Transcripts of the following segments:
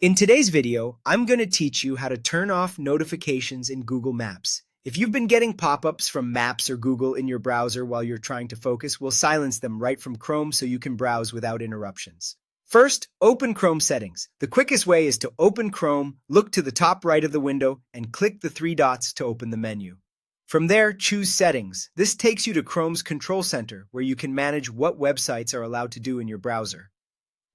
In today's video, I'm going to teach you how to turn off notifications in Google Maps. If you've been getting pop-ups from Maps or Google in your browser while you're trying to focus, we'll silence them right from Chrome so you can browse without interruptions. First, open Chrome settings. The quickest way is to open Chrome, look to the top right of the window, and click the three dots to open the menu. From there, choose Settings. This takes you to Chrome's Control Center, where you can manage what websites are allowed to do in your browser.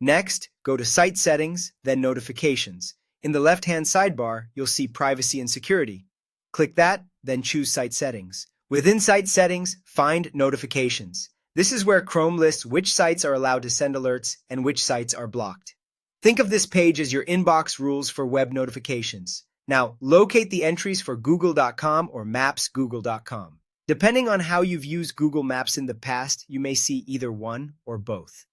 Next, go to Site Settings, then Notifications. In the left-hand sidebar, you'll see Privacy and Security. Click that, then choose Site Settings. Within Site Settings, find Notifications. This is where Chrome lists which sites are allowed to send alerts and which sites are blocked. Think of this page as your inbox rules for web notifications. Now, locate the entries for Google.com or Maps.Google.com. Depending on how you've used Google Maps in the past, you may see either one or both.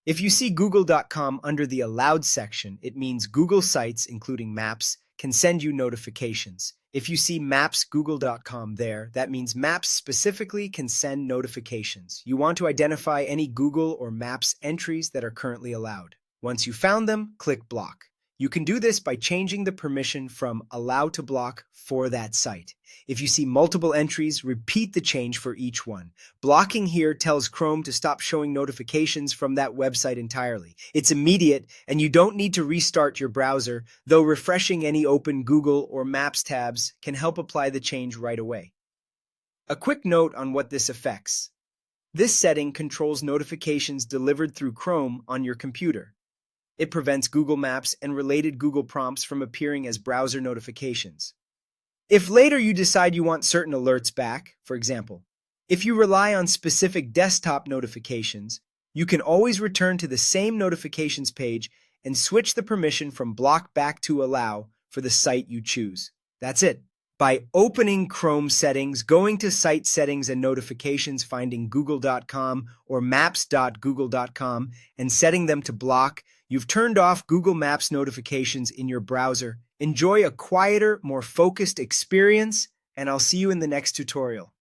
If you see Google.com under the Allowed section, it means Google sites, including Maps, can send you notifications. If you see Maps.Google.com there, that means Maps specifically can send notifications. You want to identify any Google or Maps entries that are currently allowed. Once you found them, click Block. You can do this by changing the permission from Allow to Block for that site. If you see multiple entries, repeat the change for each one. Blocking here tells Chrome to stop showing notifications from that website entirely. It's immediate, and you don't need to restart your browser, though refreshing any open Google or Maps tabs can help apply the change right away. A quick note on what this affects. This setting controls notifications delivered through Chrome on your computer. It prevents Google Maps and related Google prompts from appearing as browser notifications. If later you decide you want certain alerts back, for example, if you rely on specific desktop notifications, you can always return to the same notifications page and switch the permission from block back to allow for the site you choose. That's it. By opening Chrome settings, going to Site Settings and Notifications, finding Google.com or Maps.Google.com, and setting them to block, you've turned off Google Maps notifications in your browser. Enjoy a quieter, more focused experience, and I'll see you in the next tutorial.